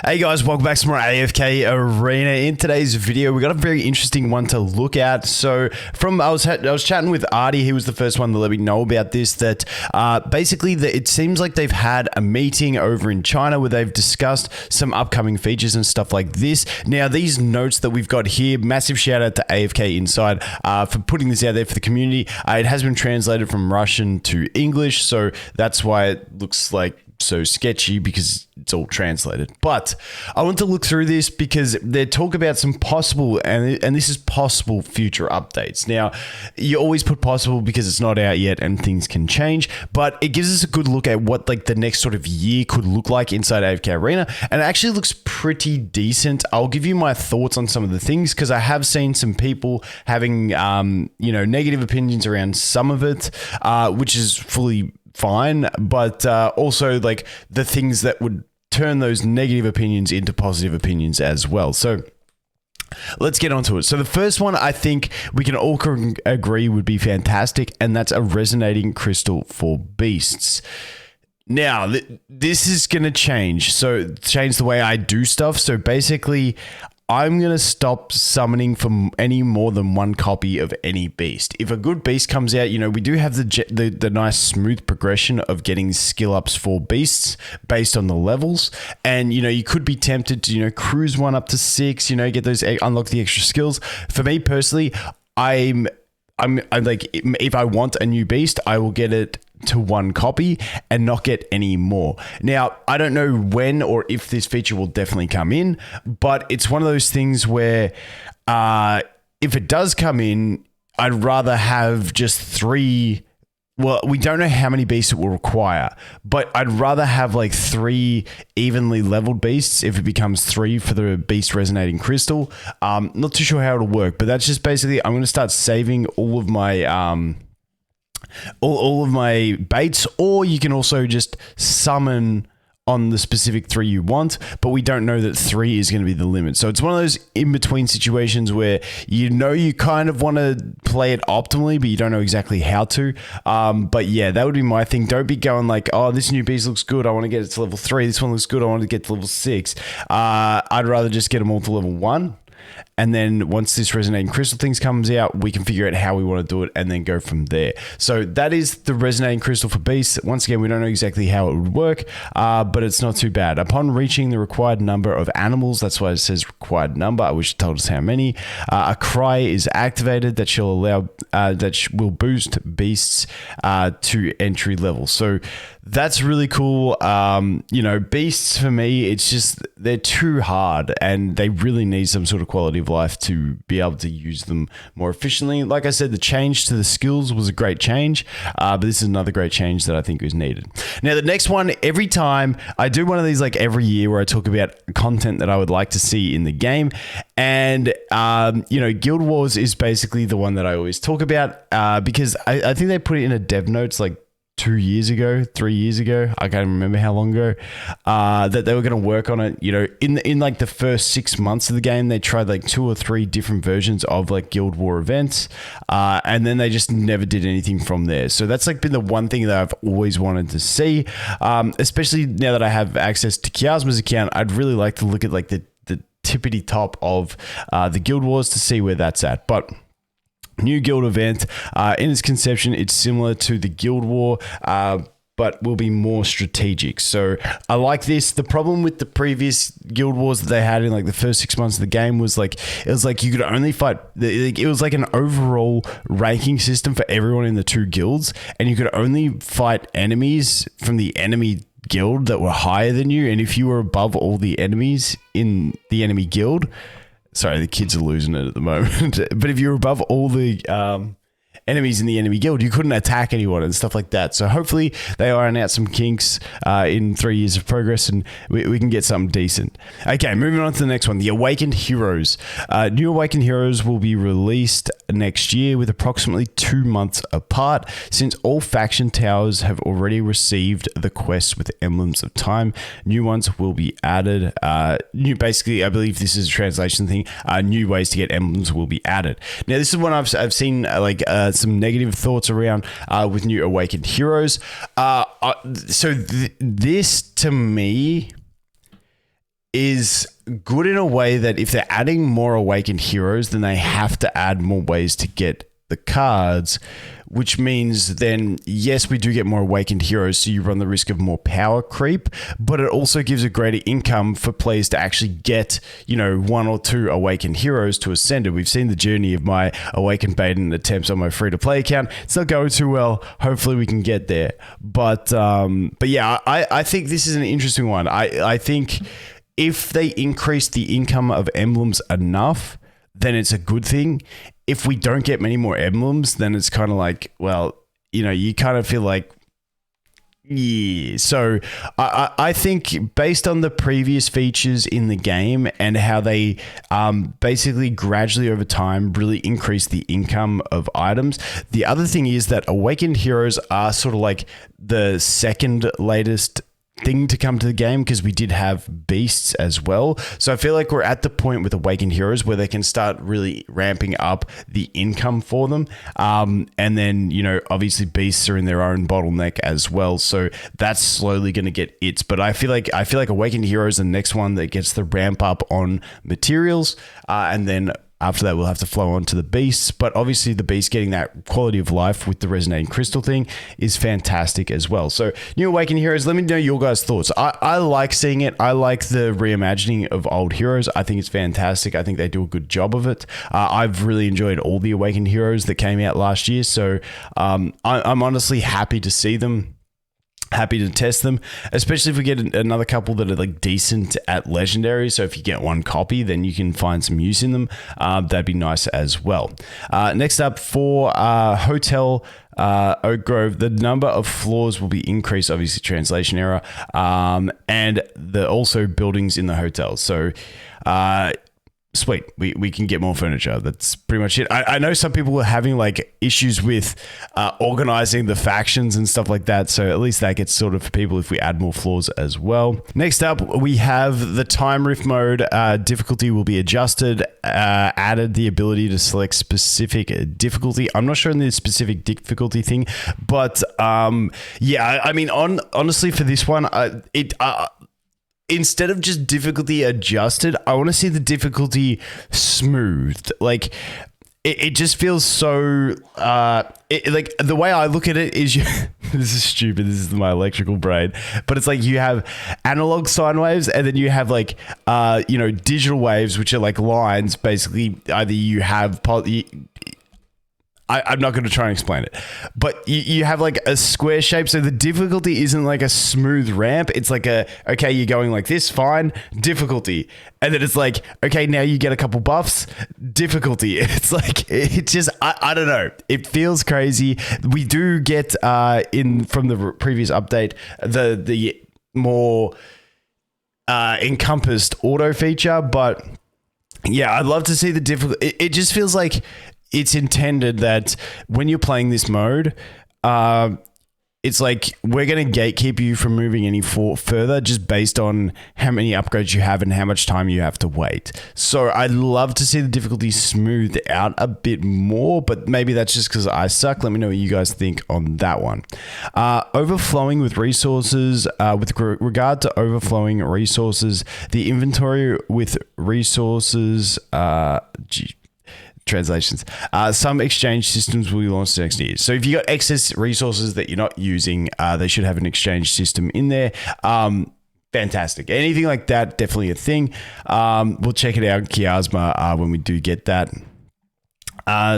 Hey guys, welcome back to more AFK Arena. In today's video, we got a very interesting one to look at. So, I was chatting with Artie. He was the first one to let me know about this. That basically, it seems like they've had a meeting over in China where they've discussed some upcoming features and stuff like this. Now, these notes that we've got here, massive shout out to AFK Inside for putting this out there for the community. It has been translated from Russian to English, so that's why it looks like so sketchy, because it's all translated. But I want to look through this because they talk about some possible, and this is possible future updates. Now, you always put possible because it's not out yet and things can change, but it gives us a good look at what like the next sort of year could look like inside AFK Arena, and it actually looks pretty decent. I'll give you my thoughts on some of the things because I have seen some people having negative opinions around some of it, which is fully fine, but also like the things that would turn those negative opinions into positive opinions as well. So let's get onto it. So the first one I think we can all agree would be fantastic, and that's a resonating crystal for beasts. Now, this is going to change. So change the way I do stuff. So basically, I'm going to stop summoning from any more than one copy of any beast. If a good beast comes out, we do have the nice smooth progression of getting skill ups for beasts based on the levels. And, you could be tempted to, cruise one up to 6, get those, unlock the extra skills. For me personally, I'm like, if I want a new beast, I will get it to one copy and not get any more. Now, I don't know when or if this feature will definitely come in, but it's one of those things where if it does come in, I'd rather have just 3. Well, we don't know how many beasts it will require, but I'd rather have like 3 evenly leveled beasts if it becomes 3 for the beast resonating crystal. Not too sure how it'll work, but that's just basically, I'm going to start saving all of my all of my baits, or you can also just summon on the specific 3 you want, but we don't know that 3 is going to be the limit. So it's one of those in-between situations where you kind of want to play it optimally, but you don't know exactly how to. But yeah, that would be my thing. Don't be going like, oh, this new beast looks good, I want to get it to level 3. This one looks good, I want to get to level 6. I'd rather just get them all to level 1. And then once this resonating crystal things comes out, we can figure out how we want to do it and then go from there. So that is the resonating crystal for beasts. Once again, we don't know exactly how it would work, but it's not too bad. Upon reaching the required number of animals, that's why it says required number. I wish it told us how many. A cry is activated that shall allow will boost beasts to entry level. So that's really cool. Beasts for me, it's just they're too hard, and they really need some sort of quality of life to be able to use them more efficiently. Like I said, the change to the skills was a great change, but this is another great change that I think is needed. Now, the next one, every time I do one of these, like every year, where I talk about content that I would like to see in the game, and Guild Wars is basically the one that I always talk about because I think they put it in a dev notes like 2 years ago, 3 years ago, I can't remember how long ago, that they were going to work on it. In like the first 6 months of the game, they tried like 2 or 3 different versions of like Guild War events, and then they just never did anything from there. So that's like been the one thing that I've always wanted to see, especially now that I have access to Kiasma's account. I'd really like to look at like the tippity top of the Guild Wars to see where that's at. But new guild event, in its conception, it's similar to the Guild War, but will be more strategic. So I like this. The problem with the previous Guild Wars that they had in like the first 6 months of the game was like, it was like you could only fight, it was like an overall ranking system for everyone in the 2 guilds, and you could only fight enemies from the enemy guild that were higher than you. And if you were above all the enemies in the enemy guild, sorry, the kids are losing it at the moment. But if you're above all the enemies in the enemy guild, you couldn't attack anyone and stuff like that. So hopefully they iron out some kinks in 3 years of progress, and we can get something decent. Okay, moving on to the next one, the Awakened Heroes. New Awakened Heroes will be released next year with approximately 2 months apart, since all faction towers have already received the quests with emblems of time. New ones will be added. Basically, I believe this is a translation thing. New ways to get emblems will be added. Now, this is one I've seen some negative thoughts around with new Awakened Heroes. This to me is good in a way that if they're adding more awakened heroes, then they have to add more ways to get the cards, which means then, yes, we do get more awakened heroes, so you run the risk of more power creep, but it also gives a greater income for players to actually get, you know, 1 or 2 awakened heroes to Ascended. We've seen the journey of my awakened Baden attempts on my free-to-play account. It's not going too well. Hopefully we can get there. But yeah, I think this is an interesting one. I think if they increase the income of emblems enough, then it's a good thing. If we don't get many more emblems, then it's kind of like, well, you know, you kind of feel like, yeah. So I think based on the previous features in the game and how they basically gradually over time really increase the income of items. The other thing is that awakened heroes are sort of like the second latest thing to come to the game, because we did have beasts as well. So I feel like we're at the point with awakened heroes where they can start really ramping up the income for them. And then, you know, obviously beasts are in their own bottleneck as well. So that's slowly going to get its, but I feel like awakened heroes are the next one that gets the ramp up on materials. And then after that, we'll have to flow on to the beasts. But obviously the beast getting that quality of life with the resonating crystal thing is fantastic as well. So new awakened heroes, let me know your guys' thoughts. I like seeing it. I like the reimagining of old heroes. I think it's fantastic. I think they do a good job of it. I've really enjoyed all the awakened heroes that came out last year. So I'm honestly happy to see them. Happy to test them, especially if we get another couple that are like decent at legendary. So if you get 1 copy, then you can find some use in them. That'd be nice as well. Next up for Hotel Oak Grove, the number of floors will be increased, obviously translation error, and also buildings in the hotel. So sweet, we can get more furniture. That's pretty much it. I know some people were having like issues with organizing the factions and stuff like that, so at least that gets sorted for people if we add more floors as well. Next up, we have the time rift mode. Difficulty will be adjusted, added the ability to select specific difficulty. I'm not sure in the specific difficulty thing, but yeah, I mean, honestly for this one, instead of just difficulty adjusted, I want to see the difficulty smoothed. Like, it just feels so, like the way I look at it is, this is stupid, this is my electrical brain, but it's like you have analog sine waves and then you have like, you know, digital waves, which are like lines. Basically, either you have, I'm not going to try and explain it, but you have like a square shape. So the difficulty isn't like a smooth ramp. It's like okay, you're going like this, fine, difficulty. And then it's like, okay, now you get a couple buffs, difficulty. It's like, it just, I don't know. It feels crazy. We do get from the previous update, the more encompassed auto feature, but yeah, I'd love to see the difficulty. It just feels like it's intended that when you're playing this mode, it's like we're going to gatekeep you from moving any further just based on how many upgrades you have and how much time you have to wait. So I'd love to see the difficulty smoothed out a bit more, but maybe that's just because I suck. Let me know what you guys think on that one. Overflowing with resources. With regard to overflowing resources, the inventory with resources... translations. Some exchange systems will be launched next year. So if you got excess resources that you're not using, they should have an exchange system in there. Fantastic. Anything like that, definitely a thing. We'll check it out in Chiasma when we do get that.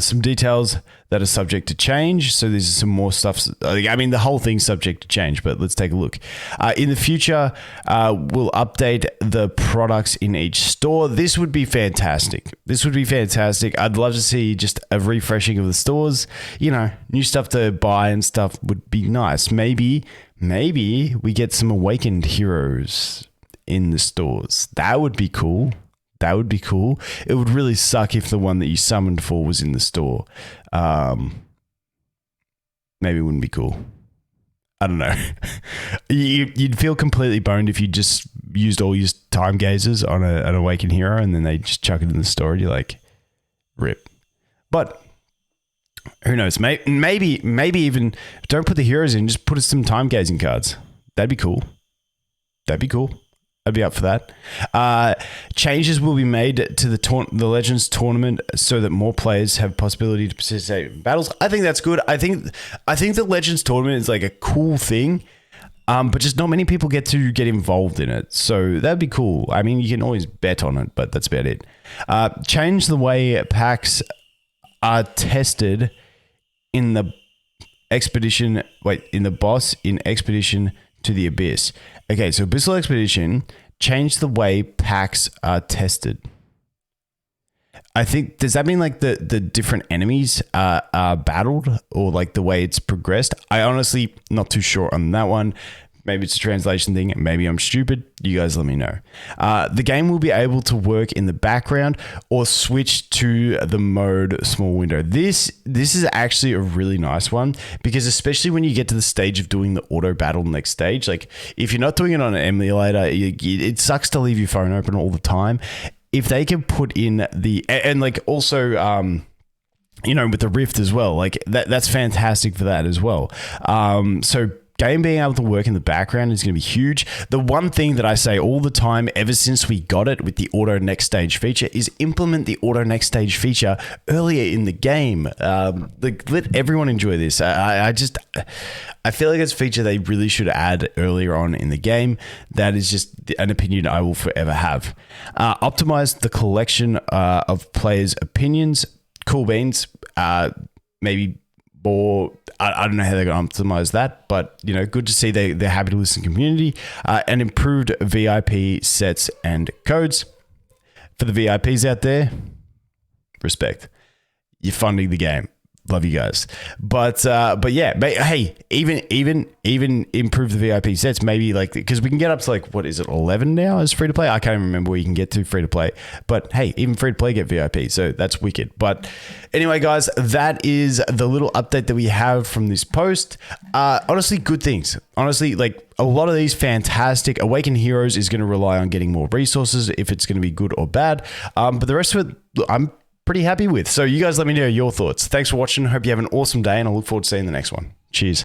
Some details that are subject to change. So this is some more stuff. I mean, the whole thing's subject to change, but let's take a look. In the future, we'll update the products in each store. This would be fantastic. This would be fantastic. I'd love to see just a refreshing of the stores. You know, new stuff to buy and stuff would be nice. Maybe we get some awakened heroes in the stores. That would be cool. That would be cool. It would really suck if the one that you summoned for was in the store. Maybe it wouldn't be cool. I don't know. You'd feel completely boned if you just used all your time gazers on an awakened hero and then they just chuck it in the store and you're like, rip. But who knows? Maybe even don't put the heroes in, just put some time gazing cards. That'd be cool. I'd be up for that. Changes will be made to the Legends tournament so that more players have possibility to participate in battles. I think that's good. I think the Legends tournament is like a cool thing, but just not many people get to get involved in it. So that'd be cool. I mean, you can always bet on it, but that's about it. Change the way packs are tested in the expedition. In the boss in Expedition to the Abyss. Okay, so Abyssal Expedition changed the way packs are tested. I think, does that mean like the different enemies are battled, or like the way it's progressed? I honestly not too sure on that one. Maybe it's a translation thing. Maybe I'm stupid. You guys let me know. The game will be able to work in the background or switch to the mode small window. This is actually a really nice one, because especially when you get to the stage of doing the auto battle next stage, like if you're not doing it on an emulator, it sucks to leave your phone open all the time. If they can put in and like also, with the Rift as well, like that's fantastic for that as well. So game being able to work in the background is going to be huge. The one thing that I say all the time, ever since we got it with the auto next stage feature, is implement the auto next stage feature earlier in the game. Let everyone enjoy this. I feel like it's a feature they really should add earlier on in the game. That is just an opinion I will forever have. Optimize the collection of players' opinions. Cool beans. Maybe more. I don't know how they're going to optimize that, but good to see they're happy to listen to community. And improved VIP sets and codes. For the VIPs out there, respect. You're funding the game. Love you guys. But yeah, hey, even improve the VIP sets, maybe like, because we can get up to like, what is it, 11 now as free to play? I can't even remember where you can get to free to play, but hey, even free to play get VIP, so that's wicked. But anyway, guys, that is the little update that we have from this post. Honestly, good things. Honestly, like a lot of these fantastic. Awakened Heroes is going to rely on getting more resources if it's going to be good or bad. But the rest of it, I'm pretty happy with. So you guys let me know your thoughts. Thanks for watching. Hope you have an awesome day, and I look forward to seeing the next one. Cheers.